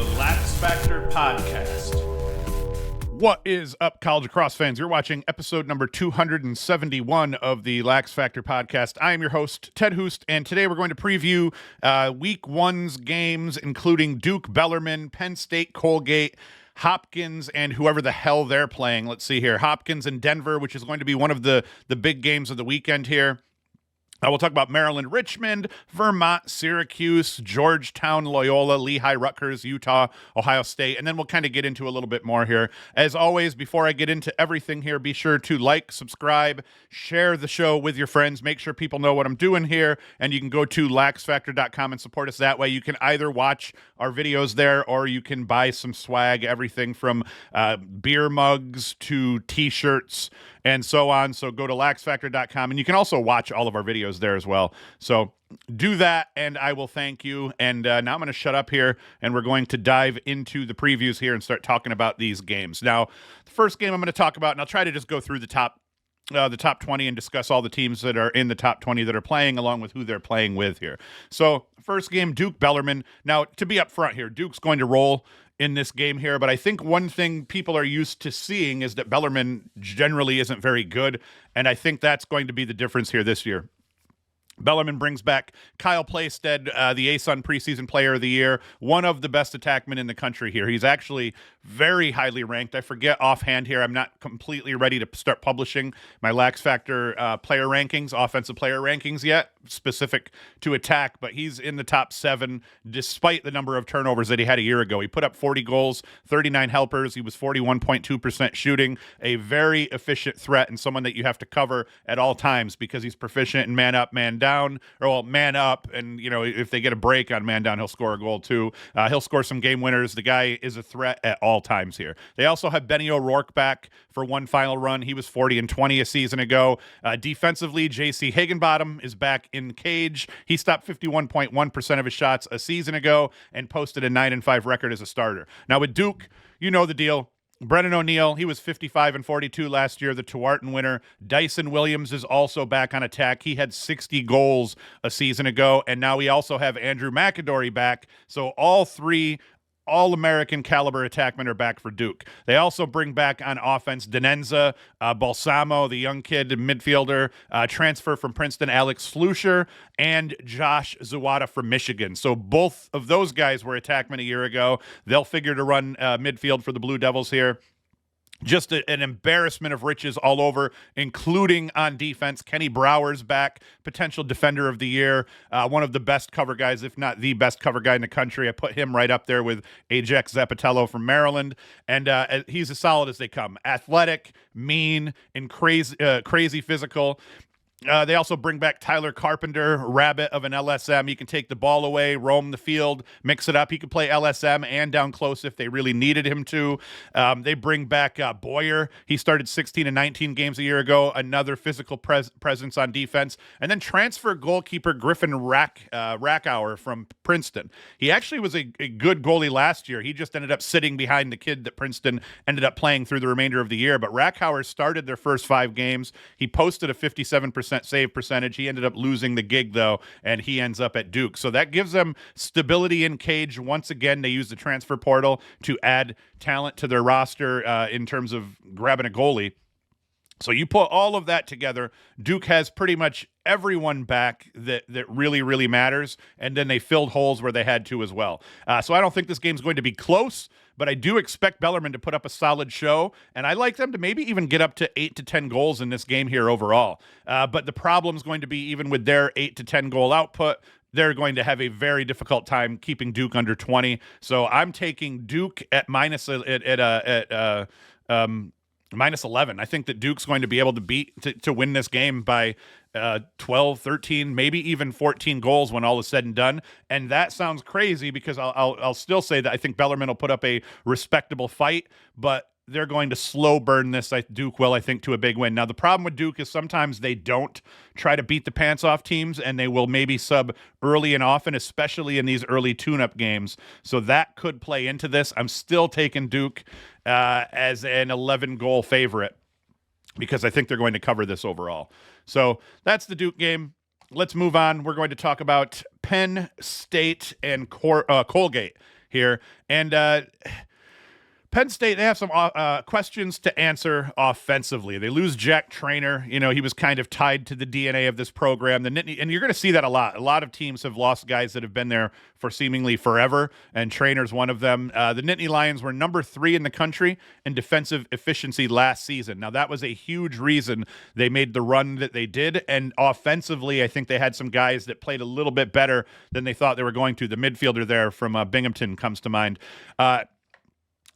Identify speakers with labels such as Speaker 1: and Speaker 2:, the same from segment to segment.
Speaker 1: the LaxFactor podcast. What is up, college lacrosse fans? You're watching episode number 271 of the LaxFactor podcast. I am your host, Ted Hoost, and today we're going to preview week one's games, including Duke, Bellarmine, Penn State, Colgate, Hopkins, and whoever the hell they're playing. Let's see here. Hopkins and Denver, which is going to be one of the big games of the weekend here. We'll talk about Maryland, Richmond, Vermont, Syracuse, Georgetown, Loyola, Lehigh, Rutgers, Utah, Ohio State, and then we'll kind of get into a little bit more here. As always, before I get into everything here, be sure to like, subscribe, share the show with your friends, make sure people know what I'm doing here, and you can go to LaxFactor.com and support us that way. You can either watch our videos there or you can buy some swag, everything from beer mugs to t-shirts and so on. So go to LaxFactor.com, and you can also watch all of our videos there as well. So do that, and I will thank you. And now I'm going to shut up here, and we're going to dive into the previews here and start talking about these games. Now, the first game I'm going to talk about, and I'll try to just go through the top 20 and discuss all the teams that are in the top 20 that are playing, along with who they're playing with here. So first game, Duke Bellarmine. Now, to be up front here, Duke's going to roll in this game here, but I think one thing people are used to seeing is that Bellarmine generally isn't very good, and I think that's going to be the difference here this year. Bellarmine brings back Kyle Playstead, the ASUN preseason player of the year, one of the best attackmen in the country here. He's actually very highly ranked. I forget offhand here. I'm not completely ready to start publishing my LaxFactor player rankings, offensive player rankings yet, specific to attack, but he's in the top 7 despite the number of turnovers that he had a year ago. He put up 40 goals, 39 helpers. He was 41.2% shooting, a very efficient threat and someone that you have to cover at all times because he's proficient in man up, man down, or well, man up, and you know, if they get a break on man down, he'll score a goal too. He'll score some game winners. The guy is a threat at all times here. They also have Benny O'Rourke back for one final run. He was 40-20 a season ago. Defensively, J.C. Higginbottom is back in cage. He stopped 51.1% of his shots a season ago and posted a 9-5 record as a starter. Now with Duke, you know the deal. Brennan O'Neill, he was 55-42 last year, the Tewaarton winner. Dyson Williams is also back on attack. He had 60 goals a season ago, and now we also have Andrew McAdory back. So all three All-American caliber attackmen are back for Duke. They also bring back on offense Denenza, Balsamo, the young kid midfielder, transfer from Princeton, Alex Flusher, and Josh Zawada from Michigan. So both of those guys were attackmen a year ago. They'll figure to run midfield for the Blue Devils here. Just an embarrassment of riches all over, including on defense. Kenny Brower's back, potential defender of the year, one of the best cover guys, if not the best cover guy in the country. I put him right up there with Ajax Zapatello from Maryland, and he's as solid as they come. Athletic, mean, and crazy physical. They also bring back Tyler Carpenter, rabbit of an LSM. He can take the ball away, roam the field, mix it up. He could play LSM and down close if they really needed him to. They bring back Boyer. He started 16 and 19 games a year ago. Another physical presence on defense. And then transfer goalkeeper Griffin Rackauer from Princeton. He actually was a good goalie last year. He just ended up sitting behind the kid that Princeton ended up playing through the remainder of the year. But Rackauer started their first 5 games. He posted a 57% save percentage. He ended up losing the gig, though, and he ends up at Duke. So that gives them stability in cage. Once again, they use the transfer portal to add talent to their roster in terms of grabbing a goalie. So you put all of that together, Duke has pretty much everyone back that really, really matters, and then they filled holes where they had to as well. So I don't think this game's going to be close, but I do expect Bellarmine to put up a solid show, and I like them to maybe even get up to 8 to 10 goals in this game here overall. But the problem's going to be, even with their 8 to 10 goal output, they're going to have a very difficult time keeping Duke under 20. So I'm taking Duke at minus 11. I think that Duke's going to be able to win this game by 12, 13, maybe even 14 goals when all is said and done. And that sounds crazy because I'll still say that I think Bellarmine will put up a respectable fight, but they're going to slow burn this. Duke will, I think, to a big win. Now, the problem with Duke is sometimes they don't try to beat the pants off teams, and they will maybe sub early and often, especially in these early tune-up games. So that could play into this. I'm still taking Duke as an 11-goal favorite because I think they're going to cover this overall. So that's the Duke game. Let's move on. We're going to talk about Penn State and Colgate here. And Penn State, they have some questions to answer offensively. They lose Jack Trainer. He was kind of tied to the DNA of this program. And you're going to see that a lot. A lot of teams have lost guys that have been there for seemingly forever, and Trainer's one of them. The Nittany Lions were number 3 in the country in defensive efficiency last season. Now, that was a huge reason they made the run that they did, and offensively, I think they had some guys that played a little bit better than they thought they were going to. The midfielder there from Binghamton comes to mind.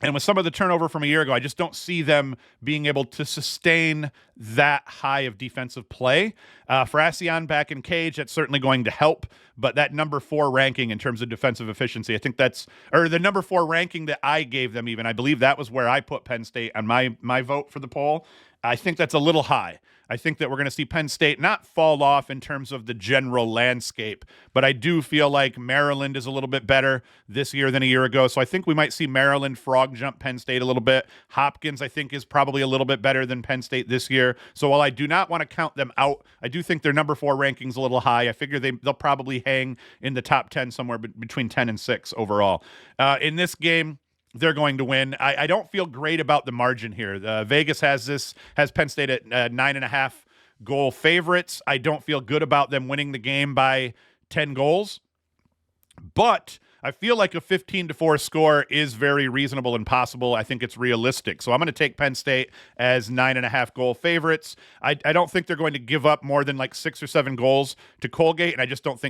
Speaker 1: And with some of the turnover from a year ago, I just don't see them being able to sustain that high of defensive play. Frassian back in cage, that's certainly going to help. But that number 4 ranking in terms of defensive efficiency, I think or the number 4 ranking that I gave them even, I believe that was where I put Penn State on my vote for the poll. I think that's a little high. I think that we're going to see Penn State not fall off in terms of the general landscape, but I do feel like Maryland is a little bit better this year than a year ago. So I think we might see Maryland frog jump Penn State a little bit. Hopkins, I think, is probably a little bit better than Penn State this year. So while I do not want to count them out, I do think their number 4 ranking's a little high. I figure they'll probably hang in the top 10 somewhere between 10 and 6 overall. In this game, they're going to win. I don't feel great about the margin here. Vegas has Penn State at 9.5 goal favorites. I don't feel good about them winning the game by 10 goals, but I feel like a 15-4 score is very reasonable and possible. I think it's realistic. So I'm going to take Penn State as 9.5 goal favorites. I don't think they're going to give up more than like 6 or 7 goals to Colgate, and I don't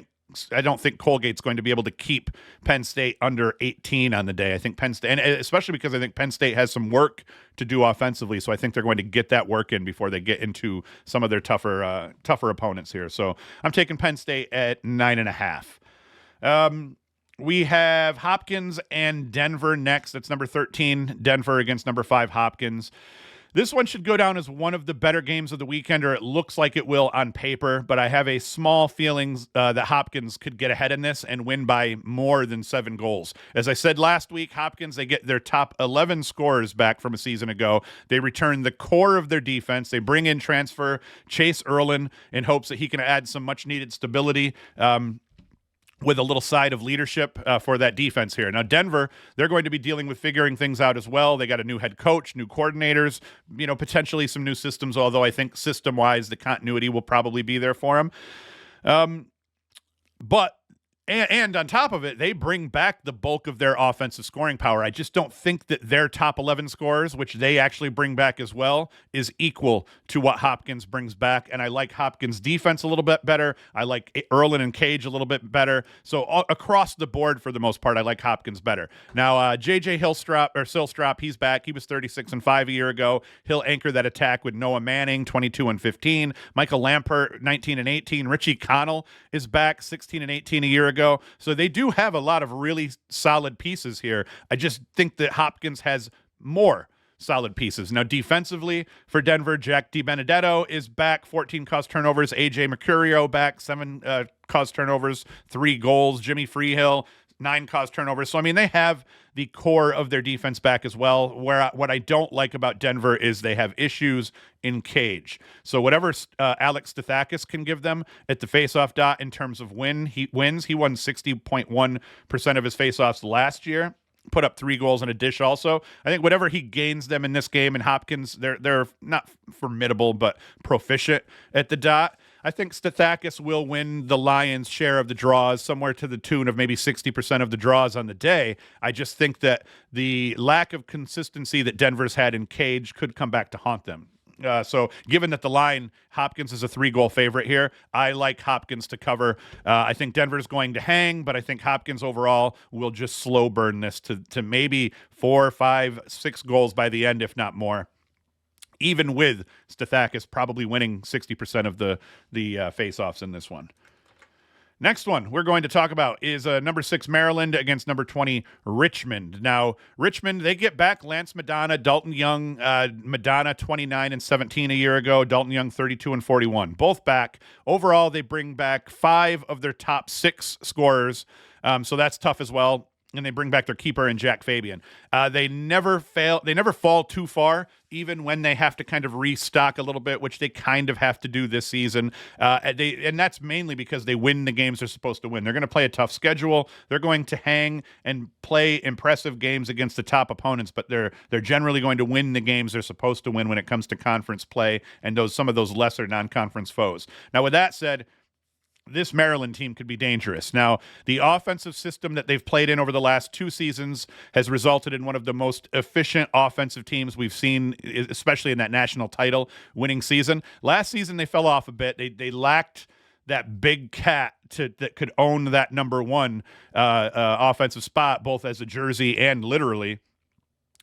Speaker 1: think Colgate's going to be able to keep Penn State under 18 on the day. I think Penn State, and especially because I think Penn State has some work to do offensively, so I think they're going to get that work in before they get into some of their tougher opponents here. So I'm taking Penn State at 9.5. We have Hopkins and Denver next. That's number 13, Denver against number 5, Hopkins. This one should go down as one of the better games of the weekend, or it looks like it will on paper, but I have a small feelings that Hopkins could get ahead in this and win by more than 7 goals. As I said last week, Hopkins, they get their top 11 scorers back from a season ago. They return the core of their defense. They bring in transfer Chase Erlin in hopes that he can add some much-needed stability with a little side of leadership for that defense here. Now, Denver, they're going to be dealing with figuring things out as well. They got a new head coach, new coordinators, potentially some new systems, although I think system-wise the continuity will probably be there for them. And on top of it, they bring back the bulk of their offensive scoring power. I just don't think that their top 11 scorers, which they actually bring back as well, is equal to what Hopkins brings back. And I like Hopkins' defense a little bit better. I like Erlin and Cage a little bit better. So across the board, for the most part, I like Hopkins better. Now, J.J. Silstrop, he's back. He was 36-5 a year ago. He'll anchor that attack with Noah Manning, 22-15. Michael Lampert, 19-18. Richie Connell is back, 16-18 a year ago. So they do have a lot of really solid pieces here. I just think that Hopkins has more solid pieces. Now, defensively for Denver, Jack DiBenedetto is back, 14 caused turnovers. AJ Mercurio back, 7 caused turnovers, 3 goals. Jimmy Freehill, 9 caused turnovers. So, I mean, they have the core of their defense back as well. What I don't like about Denver is they have issues in cage. So whatever Alex Stathakis can give them at the faceoff dot in terms of wins. He won 60.1% of his faceoffs last year. Put up 3 goals and a dish also. I think whatever he gains them in this game, and Hopkins, they're not formidable, but proficient at the dot. I think Stathakis will win the Lions' share of the draws, somewhere to the tune of maybe 60% of the draws on the day. I just think that the lack of consistency that Denver's had in cage could come back to haunt them. So given that the line, Hopkins is a 3-goal favorite here, I like Hopkins to cover. I think Denver's going to hang, but I think Hopkins overall will just slow burn this to maybe 4, 5, 6 goals by the end, if not more. Even with Stathakis probably winning 60% of the face-offs in this one. Next one we're going to talk about is number 6 Maryland against number 20 Richmond. Now, Richmond, they get back Lance Madonna, Dalton Young, Madonna 29-17 a year ago, Dalton Young 32-41. Both back. Overall, they bring back 5 of their top 6 scorers, so that's tough as well. and they bring back their keeper and Jack Fabian. They never fail. They never fall too far, even when they have to kind of restock a little bit, which they kind of have to do this season. And that's mainly because they win the games they're supposed to win. They're going to play a tough schedule. They're going to hang and play impressive games against the top opponents, but they're generally going to win the games they're supposed to win when it comes to conference play and some of those lesser non-conference foes. Now, with that said, this Maryland team could be dangerous. Now, the offensive system that they've played in over the last 2 seasons has resulted in one of the most efficient offensive teams we've seen, especially in that national title winning season. Last season, they fell off a bit. They lacked that big cat that could own that number one offensive spot, both as a jersey and literally.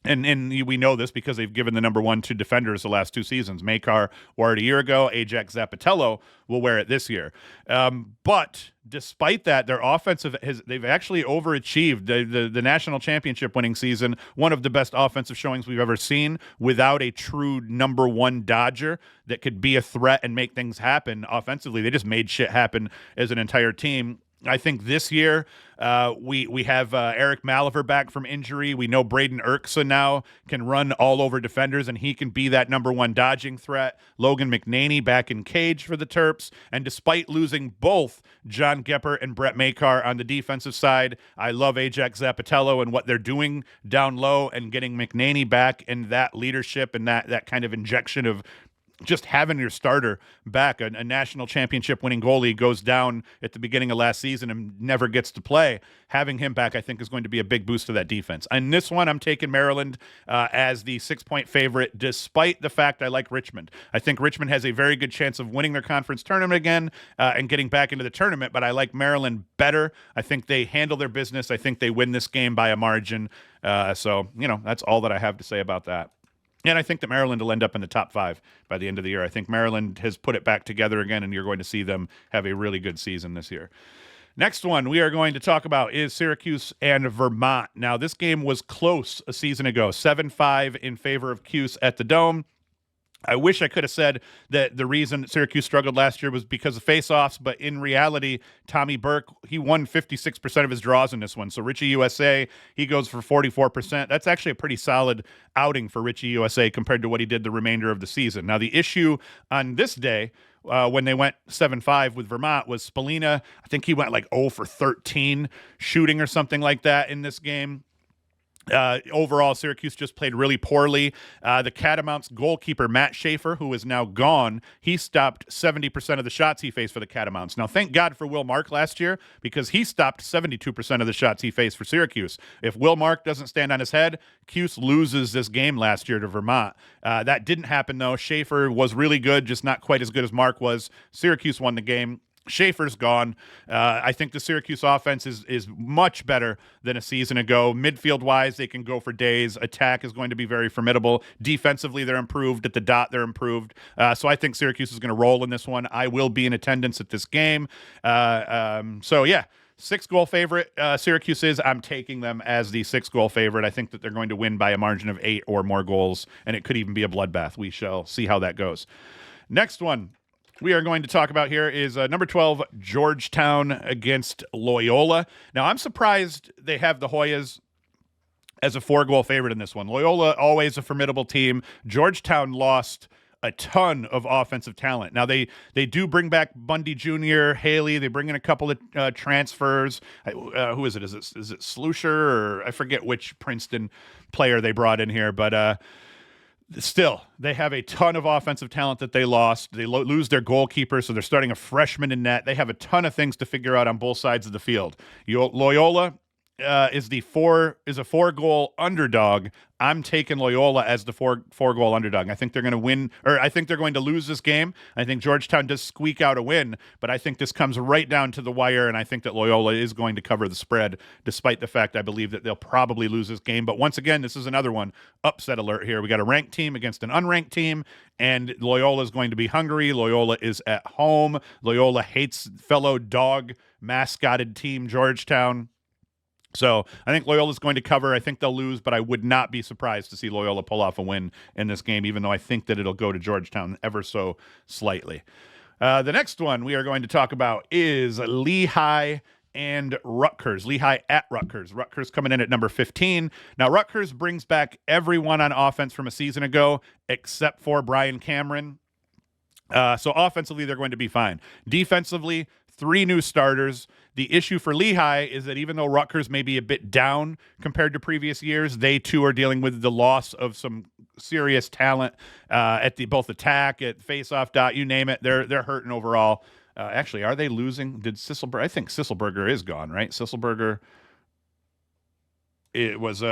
Speaker 1: And we know this because they've given the number one to defenders the last 2 seasons. Makar wore it a year ago. Ajax Zapatello will wear it this year. But despite that, their offensive they've actually overachieved. The national championship winning season, one of the best offensive showings we've ever seen without a true number one Dodger that could be a threat and make things happen offensively. They just made shit happen as an entire team. I think this year we have Eric Maliver back from injury. We know Braden Erksa now can run all over defenders, and he can be that number one dodging threat. Logan McNaney back in cage for the Terps. And despite losing both John Gepper and Brett Makar on the defensive side, I love Ajax Zapatello and what they're doing down low and getting McNaney back and that leadership and that kind of injection of just having your starter back. A national championship winning goalie goes down at the beginning of last season and never gets to play. Having him back, I think, is going to be a big boost to that defense. And this one, I'm taking Maryland as the 6-point favorite, despite the fact I like Richmond. I think Richmond has a very good chance of winning their conference tournament again and getting back into the tournament, but I like Maryland better. I think they handle their business. I think they win this game by a margin. So, that's all that I have to say about that. And I think that Maryland will end up in the top 5 by the end of the year. I think Maryland has put it back together again, and you're going to see them have a really good season this year. Next one we are going to talk about is Syracuse and Vermont. Now, this game was close a season ago, 7-5 in favor of Cuse at the Dome. I wish I could have said that the reason Syracuse struggled last year was because of faceoffs, but in reality, Tommy Burke, he won 56% of his draws in this one. So Richie USA, he goes for 44%. That's actually a pretty solid outing for Richie USA compared to what he did the remainder of the season. Now, the issue on this day, when they went 7-5 with Vermont, was Spallina. I think he went like 0 for 13 shooting or something like that in this game. Overall, Syracuse just played really poorly. The Catamounts goalkeeper, Matt Schaefer, who is now gone, he stopped 70% of the shots he faced for the Catamounts. Now, thank God for Will Mark last year, because he stopped 72% of the shots he faced for Syracuse. If Will Mark doesn't stand on his head, Cuse loses this game last year to Vermont. That didn't happen, though. Schaefer was really good, just not quite as good as Mark was. Syracuse won the game. Schaefer's gone. I think the Syracuse offense is much better than a season ago. Midfield-wise, they can go for days. Attack is going to be very formidable. Defensively, they're improved. At the dot, they're improved. So I think Syracuse is going to roll in this one. I will be in attendance at this game. 6-goal favorite, Syracuse is. I'm taking them as the 6-goal favorite. I think that they're going to win by a margin of 8 or more goals, and it could even be a bloodbath. We shall see how that goes. Next one we are going to talk about here is number 12, Georgetown against Loyola. Now, I'm surprised they have the Hoyas as a 4-goal favorite in this one. Loyola, always a formidable team. Georgetown lost a ton of offensive talent. Now, they do bring back Bundy Jr., Haley. They bring in a couple of transfers. Who is it? Is it Slusher, or I forget which Princeton player they brought in here, but still, they have a ton of offensive talent that they lost. They lose their goalkeeper, so they're starting a freshman in net. They have a ton of things to figure out on both sides of the field. Loyola is a 4-goal underdog. I'm taking Loyola as the four-goal underdog. I think they're going to win, or I think they're going to lose this game. I think Georgetown does squeak out a win, but I think this comes right down to the wire, and I think that Loyola is going to cover the spread, despite the fact I believe that they'll probably lose this game. But once again, this is another one. Upset alert here. We got a ranked team against an unranked team, and Loyola is going to be hungry. Loyola is at home. Loyola hates fellow dog mascotted team Georgetown. So I think Loyola is going to cover. I think they'll lose, but I would not be surprised to see Loyola pull off a win in this game, even though I think that it'll go to Georgetown ever so slightly. The next one we are going to talk about is Lehigh and Rutgers. Lehigh at Rutgers. Rutgers coming in at number 15. Now, Rutgers brings back everyone on offense from a season ago except for Brian Cameron. So offensively, they're going to be fine. Defensively, 3 new starters. The issue for Lehigh is that even though Rutgers may be a bit down compared to previous years, they too are dealing with the loss of some serious talent at the both attack, at faceoff dot, you name it. They're hurting overall. Actually, are they losing? Did Sisselberger? I think Sisselberger is gone, right? Sisselberger. It was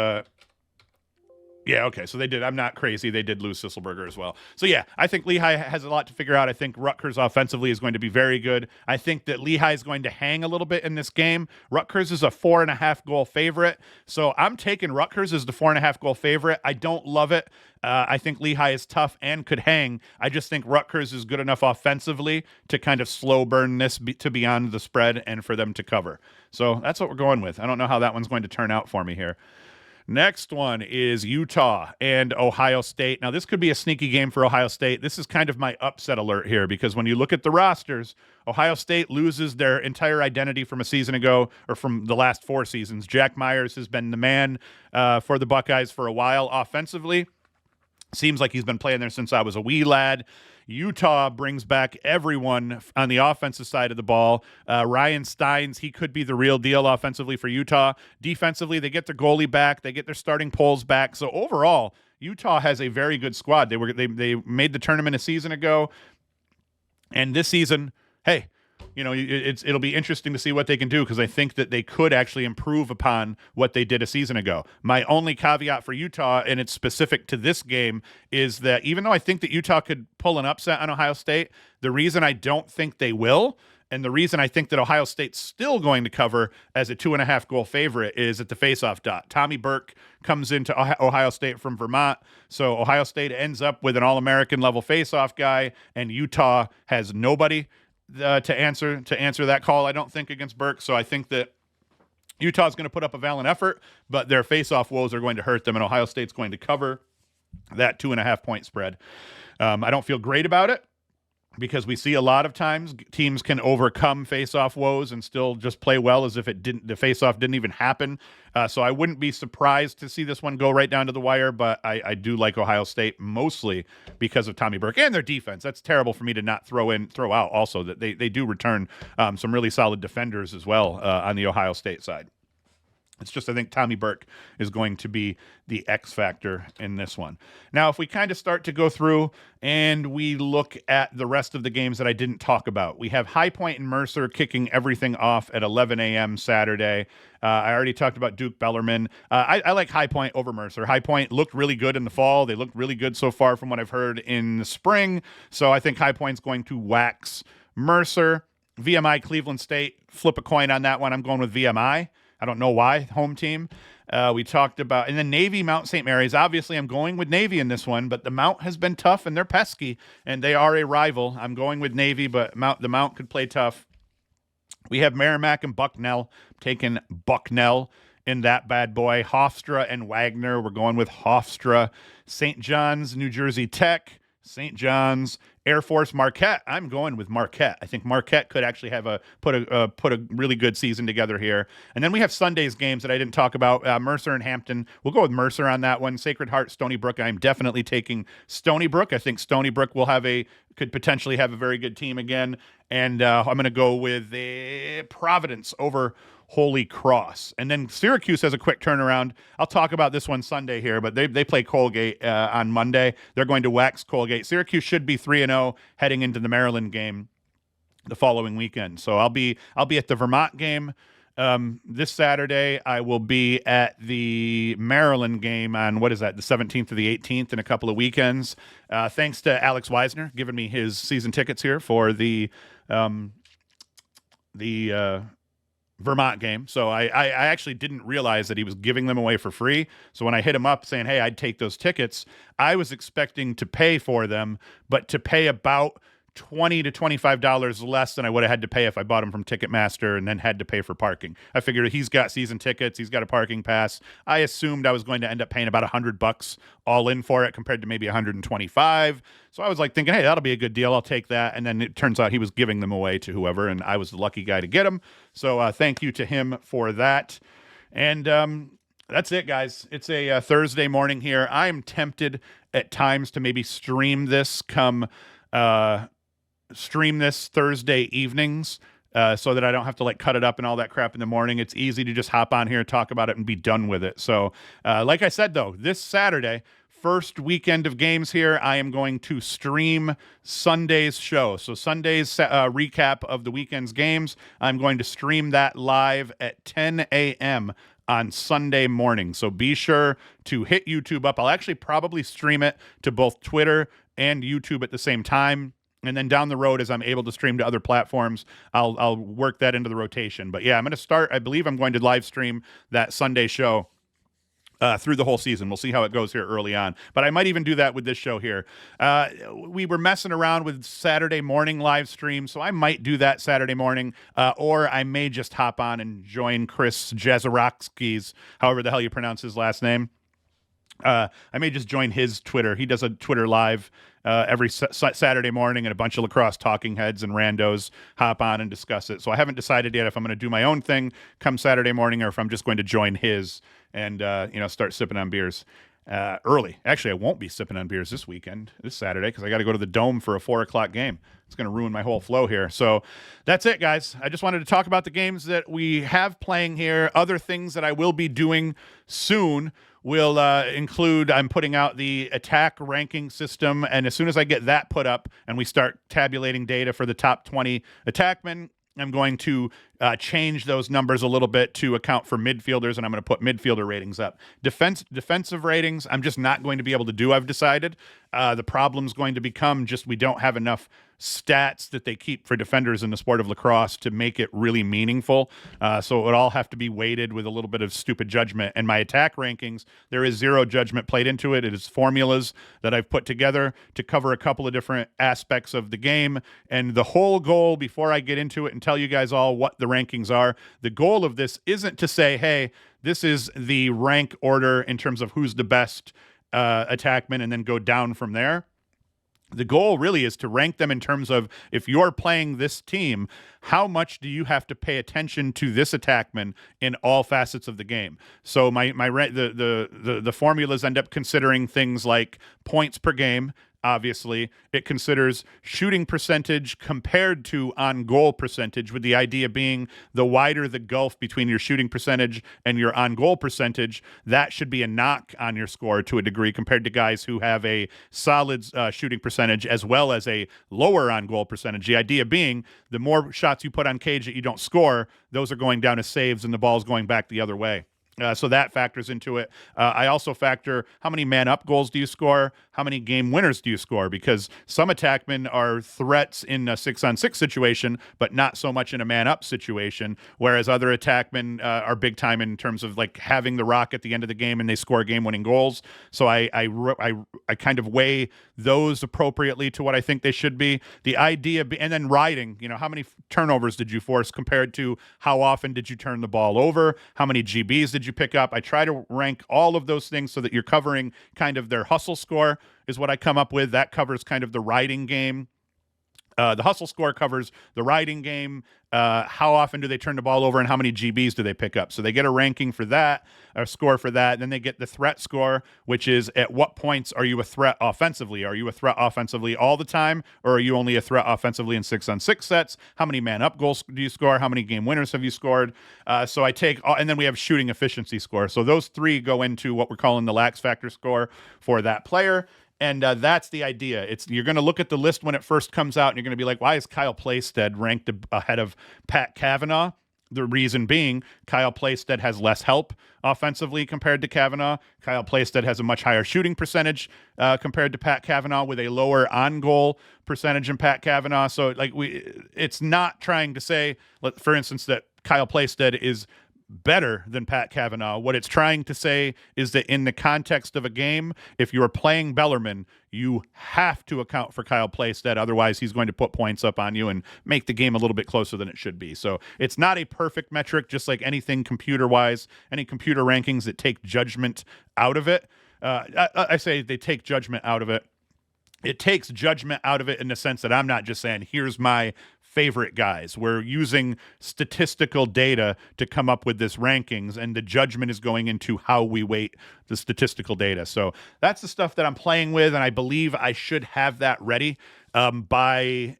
Speaker 1: yeah, okay, so they did. I'm not crazy. They did lose Sisselberger as well. So, yeah, I think Lehigh has a lot to figure out. I think Rutgers offensively is going to be very good. I think that Lehigh is going to hang a little bit in this game. Rutgers is a 4.5 goal favorite. So I'm taking Rutgers as the 4.5 goal favorite. I don't love it. I think Lehigh is tough and could hang. I just think Rutgers is good enough offensively to kind of slow burn this to beyond the spread and for them to cover. So that's what we're going with. I don't know how that one's going to turn out for me here. Next one is Utah and Ohio State. Now, this could be a sneaky game for Ohio State. This is kind of my upset alert here because when you look at the rosters, Ohio State loses their entire identity from a season ago or from the last 4 seasons. Jack Myers has been the man for the Buckeyes for a while offensively. Seems like he's been playing there since I was a wee lad. Utah brings back everyone on the offensive side of the ball. Ryan Steins, he could be the real deal offensively for Utah. Defensively, they get their goalie back. They get their starting poles back. So overall, Utah has a very good squad. They made the tournament a season ago. And this season, hey, you know, it'll be interesting to see what they can do because I think that they could actually improve upon what they did a season ago. My only caveat for Utah, and it's specific to this game, is that even though I think that Utah could pull an upset on Ohio State, the reason I don't think they will, and the reason I think that Ohio State's still going to cover as a 2.5 goal favorite is at the faceoff dot. Tommy Burke comes into Ohio State from Vermont, so Ohio State ends up with an All-American level faceoff guy, and Utah has nobody to answer that call, I don't think, against Burke. So I think that Utah's going to put up a valiant effort, but their face-off woes are going to hurt them, and Ohio State's going to cover that 2.5 point spread. I don't feel great about it because we see a lot of times teams can overcome face-off woes and still just play well as if the face-off didn't even happen. So I wouldn't be surprised to see this one go right down to the wire, but I do like Ohio State mostly because of Tommy Burke and their defense. That's terrible for me to not throw out also that they do return some really solid defenders as well on the Ohio State side. It's just I think Tommy Burke is going to be the X factor in this one. Now, if we kind of start to go through and we look at the rest of the games that I didn't talk about, we have High Point and Mercer kicking everything off at 11 a.m. Saturday. I already talked about Duke Bellarmine. I like High Point over Mercer. High Point looked really good in the fall. They looked really good so far from what I've heard in the spring. So I think High Point's going to wax Mercer. VMI Cleveland State, flip a coin on that one. I'm going with VMI. I don't know why, home team. We talked about, and then Navy, Mount St. Mary's. Obviously, I'm going with Navy in this one, but the Mount has been tough, and they're pesky, and they are a rival. I'm going with Navy, but the Mount could play tough. We have Merrimack and Bucknell. I'm taking Bucknell in that bad boy. Hofstra and Wagner. We're going with Hofstra. St. John's, New Jersey Tech. St. John's, Air Force, Marquette. I'm going with Marquette. I think Marquette could actually have put a really good season together here. And then we have Sunday's games that I didn't talk about. Mercer and Hampton. We'll go with Mercer on that one. Sacred Heart, Stony Brook. I'm definitely taking Stony Brook. I think Stony Brook could potentially have a very good team again. And I'm going to go with Providence over Holy Cross. And then Syracuse has a quick turnaround. I'll talk about this one Sunday here, but they play Colgate on Monday. They're going to wax Colgate. Syracuse should be 3-0 heading into the Maryland game the following weekend. So I'll be at the Vermont game this Saturday. I will be at the Maryland game on, what is that, the 17th to the 18th in a couple of weekends. Thanks to Alex Weisner giving me his season tickets here for the Vermont game. So I actually didn't realize that he was giving them away for free. So when I hit him up saying, hey, I'd take those tickets, I was expecting to pay for them, but to pay about $20 to $25 less than I would have had to pay if I bought him from Ticketmaster and then had to pay for parking. I figured he's got season tickets, he's got a parking pass. I assumed I was going to end up paying about $100 all in for it compared to maybe 125. So I was like thinking, hey, that'll be a good deal. I'll take that. And then it turns out he was giving them away to whoever, and I was the lucky guy to get them. So thank you to him for that. And that's it, guys. It's a Thursday morning here. I am tempted at times to maybe stream this Thursday evenings so that I don't have to like cut it up and all that crap in the morning. It's easy to just hop on here, talk about it, and be done with it. So like I said, though, this Saturday, first weekend of games here, I am going to stream Sunday's show. So Sunday's recap of the weekend's games, I'm going to stream that live at 10 a.m. on Sunday morning. So be sure to hit YouTube up. I'll actually probably stream it to both Twitter and YouTube at the same time. And then down the road, as I'm able to stream to other platforms, I'll work that into the rotation. But yeah, I'm going to start. I believe I'm going to live stream that Sunday show through the whole season. We'll see how it goes here early on. But I might even do that with this show here. We were messing around with Saturday morning live stream, so I might do that Saturday morning. Or I may just hop on and join Chris Jazarowski's, however the hell you pronounce his last name. I may just join his Twitter. He does a Twitter live every Saturday morning, and a bunch of lacrosse talking heads and randos hop on and discuss it. So I haven't decided yet if I'm going to do my own thing come Saturday morning or if I'm just going to join his and start sipping on beers early. Actually, I won't be sipping on beers this Saturday, because I got to go to the Dome for a 4:00 game. It's going to ruin my whole flow here. So that's it, guys. I just wanted to talk about the games that we have playing here. Other things that I will be doing soon will include, I'm putting out the attack ranking system, and as soon as I get that put up and we start tabulating data for the top 20 attackmen, I'm going to change those numbers a little bit to account for midfielders, and I'm going to put midfielder ratings up. Defensive ratings, I'm just not going to be able to do, I've decided. The problem's going to become just we don't have enough stats that they keep for defenders in the sport of lacrosse to make it really meaningful. So it would all have to be weighted with a little bit of stupid judgment. And my attack rankings, there is zero judgment played into it. It is formulas that I've put together to cover a couple of different aspects of the game. And the whole goal, before I get into it and tell you guys all what the rankings are, the goal of this isn't to say, hey, this is the rank order in terms of who's the best attackman and then go down from there. The goal really is to rank them in terms of, if you're playing this team, how much do you have to pay attention to this attackman in all facets of the game? So the formulas end up considering things like points per game. Obviously, it considers shooting percentage compared to on-goal percentage, with the idea being the wider the gulf between your shooting percentage and your on-goal percentage, that should be a knock on your score to a degree compared to guys who have a solid shooting percentage as well as a lower on-goal percentage. The idea being the more shots you put on cage that you don't score, those are going down as saves and the ball's going back the other way. So that factors into it. I also factor how many man-up goals do you score, how many game winners do you score, because some attackmen are threats in a 6-on-6 situation, but not so much in a man-up situation, whereas other attackmen are big time in terms of like having the rock at the end of the game and they score game-winning goals. So I kind of weigh those appropriately to what I think they should be. The idea, and then riding, how many turnovers did you force compared to how often did you turn the ball over, how many GBs did you pick up? I try to rank all of those things so that you're covering kind of their hustle score is what I come up with. That covers kind of the riding game. The hustle score covers the riding game, how often do they turn the ball over, and how many GBs do they pick up. So they get a ranking for that, a score for that. Then they get the threat score, which is at what points are you a threat offensively? Are you a threat offensively all the time, or are you only a threat offensively in 6-on-6 sets? How many man-up goals do you score? How many game winners have you scored? So I take, and then we have shooting efficiency score. So those three go into what we're calling the LaxFactor score for that player. And that's the idea. You're going to look at the list when it first comes out, and you're going to be like, why is Kyle Playstead ranked ahead of Pat Kavanaugh? The reason being, Kyle Playstead has less help offensively compared to Kavanaugh. Kyle Playstead has a much higher shooting percentage compared to Pat Kavanaugh, with a lower on-goal percentage than Pat Kavanaugh. So, it's not trying to say, for instance, that Kyle Playstead is better than Pat Cavanaugh. What it's trying to say is that in the context of a game, if you are playing Bellarmine, you have to account for Kyle Playstead. Otherwise, he's going to put points up on you and make the game a little bit closer than it should be. So it's not a perfect metric, just like anything computer-wise, any computer rankings that take judgment out of it. I say they take judgment out of it. It takes judgment out of it in the sense that I'm not just saying, here's my favorite guys. We're using statistical data to come up with this rankings, and the judgment is going into how we weight the statistical data. So that's the stuff that I'm playing with, and I believe I should have that ready by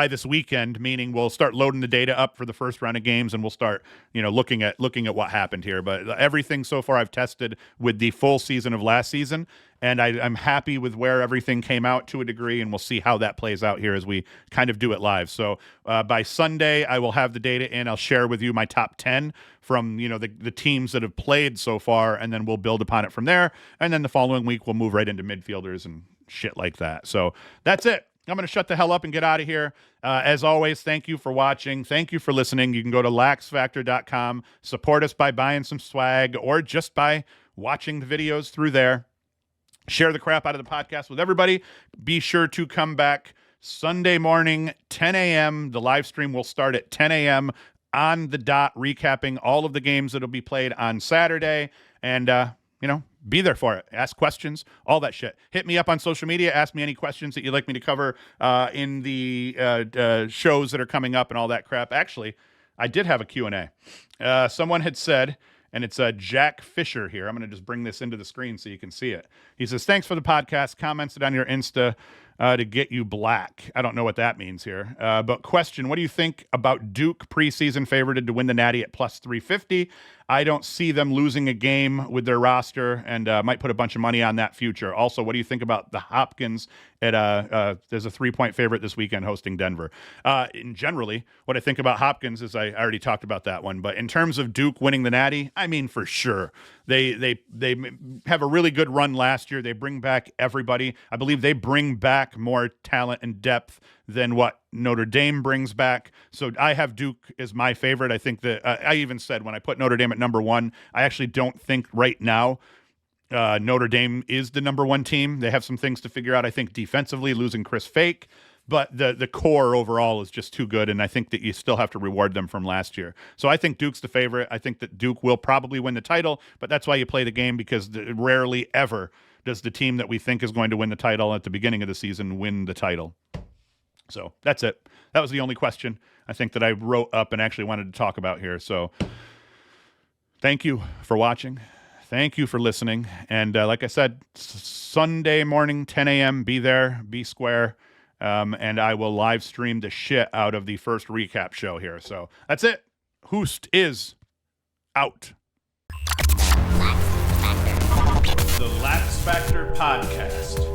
Speaker 1: this weekend, meaning we'll start loading the data up for the first round of games, and we'll start, looking at what happened here. But everything so far I've tested with the full season of last season, and I'm happy with where everything came out to a degree, and we'll see how that plays out here as we kind of do it live. So by Sunday, I will have the data in. I'll share with you my top 10 from, the teams that have played so far, and then we'll build upon it from there. And then the following week, we'll move right into midfielders and shit like that. So that's it. I'm going to shut the hell up and get out of here. As always, thank you for watching. Thank you for listening. You can go to LaxFactor.com, support us by buying some swag or just by watching the videos through there. Share the crap out of the podcast with everybody. Be sure to come back Sunday morning, 10 a.m. The live stream will start at 10 a.m. on the dot, recapping all of the games that will be played on Saturday. And, be there for it. Ask questions, all that shit. Hit me up on social media. Ask me any questions that you'd like me to cover in the shows that are coming up and all that crap. Actually, I did have a Q&A. Someone had said, and it's Jack Fisher here. I'm going to just bring this into the screen so you can see it. He says, thanks for the podcast. Commented on your Insta to get you black. I don't know what that means here. But question, what do you think about Duke preseason favorited to win the Natty at plus 350? I don't see them losing a game with their roster, and might put a bunch of money on that future. Also, what do you think about the Hopkins at there's a 3-point favorite this weekend hosting Denver? In generally, what I think about Hopkins is I already talked about that one. But in terms of Duke winning the Natty, I mean, for sure. They have a really good run last year. They bring back everybody. I believe they bring back more talent and depth than what Notre Dame brings back. So I have Duke as my favorite. I think that I even said when I put Notre Dame at number 1, I actually don't think right now Notre Dame is the number 1 team. They have some things to figure out. I think defensively, losing Chris Fake, but the core overall is just too good, and I think that you still have to reward them from last year. So I think Duke's the favorite. I think that Duke will probably win the title, but that's why you play the game, because rarely ever does the team that we think is going to win the title at the beginning of the season win the title. So that's it. That was the only question I think that I wrote up and actually wanted to talk about here. So thank you for watching. Thank you for listening. And like I said, Sunday morning, 10 a.m., be there, be square. And I will live stream the shit out of the first recap show here. So that's it. Hoost is out. The LaxFactor Podcast.